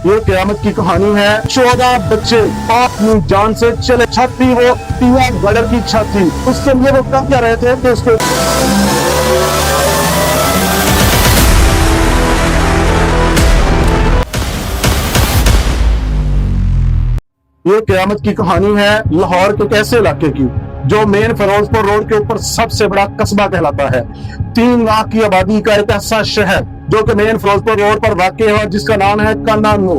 یہ قیامت کی کہانی ہے 14 بچے اپنی جان سے چلے چھت تھی وہ ٹیا گڈر کی چھت تھی اس کے لیے وہ کہہ کیا رہے تھے کہ اس کے یہ قیامت کی کہانی ہے لاہور کے ایک ایسے علاقے کی جو مین فیروز پور روڈ کے اوپر سب سے بڑا قصبہ کہلاتا ہے 3 لاکھ کی آبادی کا ایک ایسا شہر جو کہ مین فیروز پور روڈ پر واقع ہے جس کا نام ہے کانانو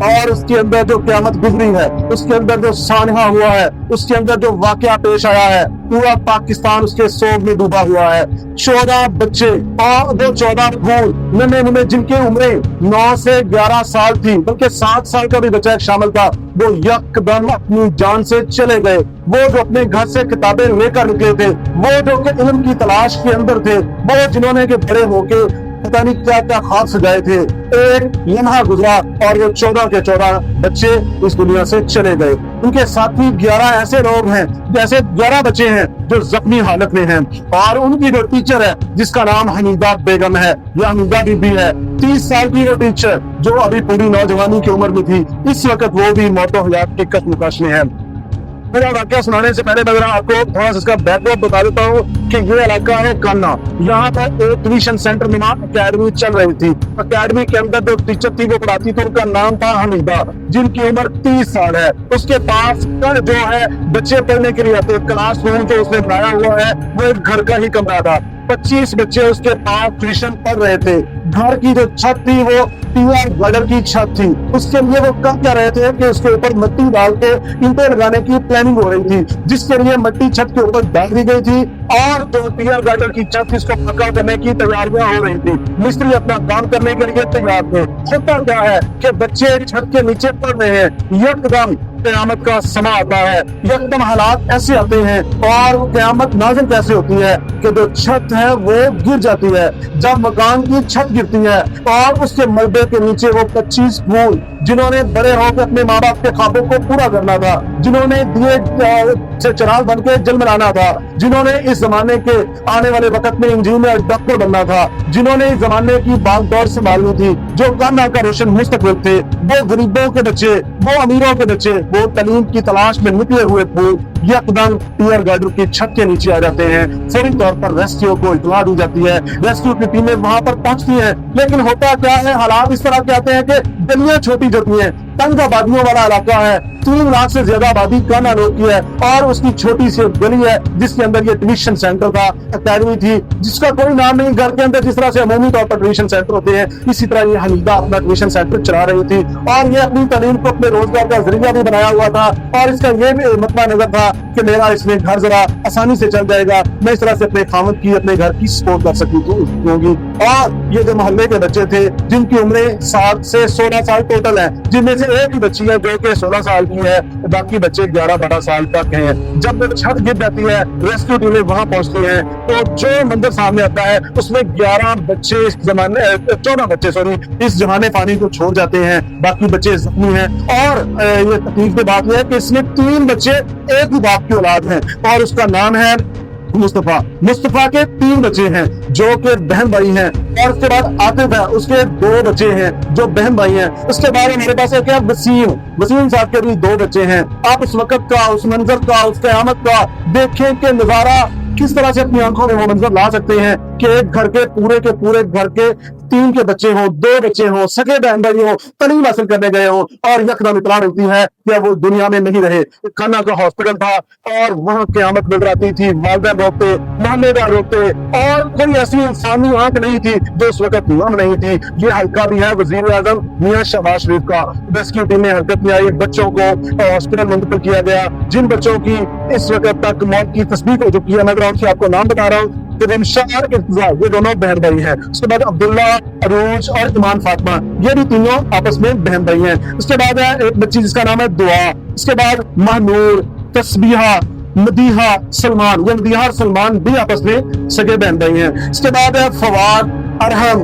اور اس کے اندر جو قیامت گزری ہے اس کے اندر جو سانحہ ہوا ہے اس کے اندر جو واقعہ پیش آیا ہے پورا پاکستان اس کے سوگ میں ڈوبا ہوا ہے 14 بچے اور وہ 14 پھول ننھے جن کی عمریں 9 سے 11 سال تھی بلکہ 7 سال کا بھی بچہ شامل تھا وہ یک دم اپنی جان سے چلے گئے وہ جو اپنے گھر سے کتابیں لے کر نکلے تھے وہ جو کہ علم کی تلاش کے اندر تھے وہ جنہوں نے کہ بڑے ہو کے پتہ نہیں کیا کیا خواب سجائے تھے ایک لمحہ گزرا اور وہ 14 کے 14 بچے اس دنیا سے چلے گئے ان کے ساتھی 11 ایسے لوگ ہیں جیسے 11 بچے ہیں جو زخمی حالت میں ہیں اور ان کی جو ٹیچر ہے جس کا نام حمیدہ بیگم ہے یا حمیدہ بی بی ہے 30 سال کی وہ ٹیچر جو ابھی پوری نوجوانی کی عمر میں تھی اس وقت وہ بھی موت و حیات کے کشمکش میں ہے میرا واقعہ سنانے سے پہلے میں آپ کو تھوڑا سا اس کا بیک گراؤنڈ بتا دیتا ہوں کہ یہ علاقہ ہے کانا یہاں پر ایک ٹیوشن سینٹر میں اکیڈمی چل رہی تھی اکیڈمی کے اندر جو ٹیچر تھی وہ پڑھاتی تھی ان کا نام تھا حمیدہ جن کی عمر 30 سال ہے اس کے پاس جو ہے بچے پڑھنے کے لیے آتے کلاس روم جو اس نے بنایا ہوا ہے وہ ایک گھر کا ہی کمرہ تھا 25 بچے اس کے پاس ٹیوشن پڑھ رہے تھے گھر کی جو چھت تھی وہ ٹیا گڈر کی چھت تھی اس کے لیے وہ کہہ کیا رہے تھے کہ اس کے اوپر مٹی ڈال کے اینٹیں لگانے کی پلاننگ ہو رہی تھی جس کے لیے مٹی چھت کے اوپر ڈال دی گئی تھی اور جو ٹیا گڈر کی چھت اس کو پکا کرنے کی تیاریاں ہو رہی تھی مستری اپنا کام کرنے کے لیے تیار تھے ہوتا کیا ہے کہ بچے چھت کے نیچے پڑ رہے ہیں یکدم قیامت کا سما آتا ہے یکدم حالات ایسے آتے ہیں اور قیامت نازل کیسے ہوتی ہے کہ جو چھت ہے وہ گر جاتی ہے جب مکان کی چھت گرتی ہے اور اس کے ملبے کے نیچے وہ 25 پھول جنہوں نے بڑے ہو کے اپنے ماں باپ کے خوابوں کو پورا کرنا تھا جنہوں نے دیے سے چراغ بن کے جلملانا تھا جنہوں نے اس زمانے کے آنے والے وقت میں انجینئر ڈاکٹر بننا تھا جنہوں نے اس زمانے کی باغ دور سنبھالنی تھی جو کانا کا روشن مستقبل تھے وہ غریبوں کے بچے وہ امیروں کے بچے وہ تعلیم کی تلاش میں نکلے ہوئے پھول یکدم ٹیا گڈر کی چھت کے نیچے آ جاتے ہیں فوری طور پر ریسکیو کو اطلاع دی جاتی ہے ریسکیو کی ٹیمیں وہاں پر پہنچتی ہیں لیکن ہوتا کیا ہے حالات اس طرح کے آتے ہیں کہ گلیاں چھوٹی جاتی ہیں تنگ آبادیوں والا علاقہ ہے 3 لاکھ سے زیادہ آبادی کانانو کی ہے اور اس کی چھوٹی سی گلی ہے جس کے اندر یہ ٹیوشن سینٹر تھا اکیڈمی تھی جس کا کوئی نام نہیں گھر کے اندر جس طرح سے عمومی طور پر ٹیوشن سینٹر ہوتے ہیں اسی طرح یہ حمیدہ اپنا ٹیوشن سینٹر چلا رہی تھی اور یہ اپنی تعلیم کو اپنے روزگار کا ذریعہ بھی بنایا ہوا تھا اور اس کا یہ بھی مطلع نظر تھا کہ میرا اس میں گھر ذرا آسانی سے چل جائے گا میں اس طرح سے اپنے خاوند کی اپنے گھر کی سپورٹ کر سکتی ہوں اور یہ جو محلے کے بچے تھے جن کی عمریں 7 سے 16 سال ٹوٹل ہیں جن میں سے ایک ہی بچی ہے جو کہ 16 سال کی ہے باقی بچے 11-12 سال تک ہیں جب چھت گر جاتی ہے ریسکیو ٹیمیں وہاں پہنچتی ہیں تو جو منظر سامنے آتا ہے اس میں 11 بچے 14 بچے اس جہان فانی کو چھوڑ جاتے ہیں باقی بچے زخمی ہیں اور یہ تکلیف کی بات یہ ہے کہ اس میں 3 بچے ایک ہی باپ کی اولاد ہیں اور اس کا نام ہے مصطفیٰ کے 3 بچے ہیں جو کہ بہن بھائی ہیں اور اس کے بعد عاطف ہے اس کے 2 بچے ہیں جو بہن بھائی ہیں اس کے بعد میرے پاس ایک ہے وسیم صاحب کے بھی 2 بچے ہیں آپ اس وقت کا اس منظر کا اس قیامت کا دیکھیں کہ نظارہ کس طرح سے اپنی آنکھوں میں وہ منظر لا سکتے ہیں کہ ایک گھر کے پورے گھر کے 3 کے بچے ہوں 2 بچے ہوں سگے بہن بھائی ہوں تعلیم حاصل کرنے گئے ہوں اور یکدم اطلاع ملتی ہے کہ وہ دنیا میں نہیں رہے کانا کا ہاسپٹل تھا اور وہاں قیامت نظر آتی تھی والدین روتے محلے دار روتے اور کوئی ایسی انسانی آنکھ نہیں تھی جو اس وقت نم نہیں تھی یہ حلقہ بھی ہے وزیر اعظم میاں شہباز شریف کا ریسکیو ٹیمیں حرکت میں آئی بچوں کو ہاسپٹل منتقل کیا گیا جن بچوں کی اس وقت تک موت کی تصدیق ہو چکی ہے میں آپ کو نام بتا رہا ہوں یہ دونوں بہن بھائی ہیں اس کے بعد عبداللہ عروج اور ایمان فاطمہ یہ بھی تینوں آپس میں بہن بھائی ہیں اس کے بعد ہے ایک بچی جس کا نام ہے دعا اس کے بعد مہنور تسبیحہ مدیحہ سلمان یہ مدیحہ اور سلمان بھی آپس میں سگے بہن بھائی ہیں اس کے بعد ہے فواد ارحم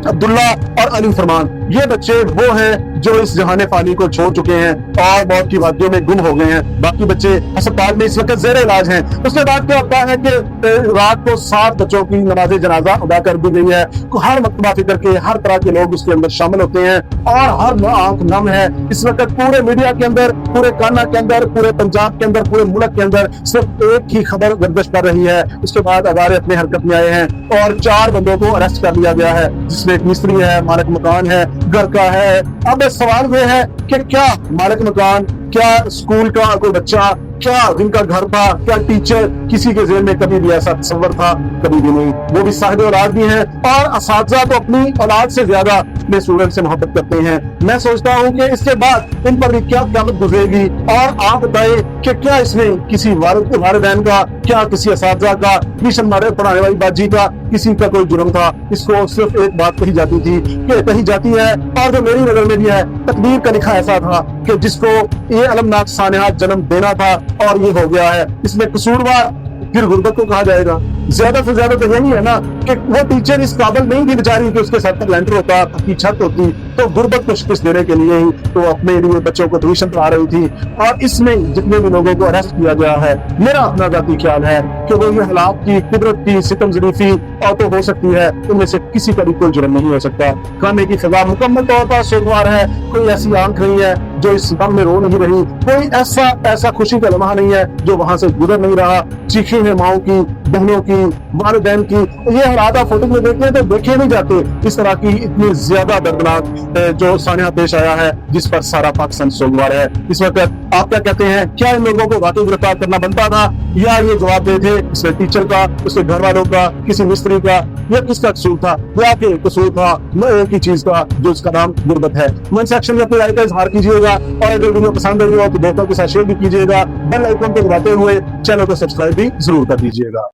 عبداللہ اور علی فرمان یہ بچے وہ ہیں جو اس جہان فانی کو چھوڑ چکے ہیں اور موت کی وادیوں میں گم ہو گئے ہیں. باقی بچے ہسپتال میں اس وقت زیر علاج ہیں. اس کے بعد کیا ہوتا ہے کہ رات کو 7 بچوں کی نماز جنازہ ادا کر دی گئی ہے. ہر مکتبہ فکر کے ہر طرح کے لوگ اس کے اندر شامل ہوتے ہیں اور ہر آنکھ نم ہے. اس وقت پورے میڈیا کے اندر، پورے کانا کے اندر، پورے پنجاب کے اندر، پورے ملک کے اندر صرف ایک ہی خبر گردش کر رہی ہے. اس کے بعد ادارے اپنے حرکت میں آئے ہیں اور 4 بندوں کو اریسٹ کر لیا گیا ہے، جس میں ایک مستری ہے، مالک مکان ہے، گھر کا ہے. اب سوال یہ ہے کہ کیا مالک مکان، کیا اسکول کا کوئی بچہ، کیا جن کا گھر تھا، کیا ٹیچر کسی کے ذہن میں کبھی بھی ایسا تصور تھا؟ کبھی بھی نہیں. وہ بھی صاحب اولاد بھی ہیں اور اساتذہ تو اپنی اولاد سے زیادہ اپنے اسٹوڈنٹ سے محبت کرتے ہیں. میں سوچتا ہوں کہ اس کے بعد ان پر بھی کیا قیامت گزرے گی. اور آپ بتائیں کہ کیا اس میں کسی والدین کا، کیا کسی اساتذہ کا، ٹیوشن پڑھانے والی باجی کا کسی کا کوئی جرم تھا؟ اس کو صرف ایک بات کہی جاتی تھی کہ کہی جاتی ہے اور جو میری نظر میں بھی ہے، تقدیر کا لکھا ایسا تھا کہ جس کو یہ المناک سانحہ جنم دینا تھا اور یہ ہو گیا ہے. اس میں قصوروار پھر غربت کو کہا جائے گا. زیادہ سے زیادہ تو یہی ہے نا کہ وہ ٹیچر اس قابل نہیں تھی بیچاری کہ اس کے سر پر لینٹر ہوتا، پکی چھت ہوتی، تو غربت کو شکست دینے کے لیے ہی تو اپنے لیے بچوں کو ٹیوشن پڑھا رہی تھی. اور اس میں جتنے بھی لوگوں کو اریسٹ کیا گیا ہے، میرا اپنا ذاتی خیال ہے کہ وہ یہ حالات کی، قدرت کی ستم ظریفی اور تو ہو سکتی ہے، ان میں سے کسی کا بھی کوئی جرم نہیں ہو سکتا. کھانے کی فضا مکمل طور پر سوگوار ہے. کوئی ایسی آنکھ نہیں ہے جو اس غم میں رو نہیں رہی. کوئی ایسا خوشی کا لمحہ نہیں ہے جو وہاں سے گزر نہیں رہا. چیخیں ہیں ماؤں کی، بہنوں کی، والدین کی. یہ حالات فوٹو میں دیکھتے ہیں تو دیکھے نہیں جاتے. اس طرح کی اتنی زیادہ دردناک جو سانحہ پیش آیا ہے جس پر سارا پاکستان سوگوار ہے. اس وقت آپ کیا کہتے ہیں؟ کیا ان لوگوں کو واقعی گرفتار کرنا بنتا تھا یا یہ جواب دے تھے اس میں ٹیچر کا، اس کے گھر والوں کا، کسی مستری کا؟ یہ کس کا قصور تھا؟ یا کہ قصور تھا ایک ہی چیز کا جو اس کا نام غربت ہے؟ کمنٹ سیکشن میں اپنی رائے کا اظہار کیجیے گا اور اگر ویڈیو پسند آئی ہو تو دوستوں کے ساتھ شیئر بھی کیجیے گا. بیل آئیکن کو دباتے ہوئے چینل کو سبسکرائب بھی ضرور کر دیجیے گا.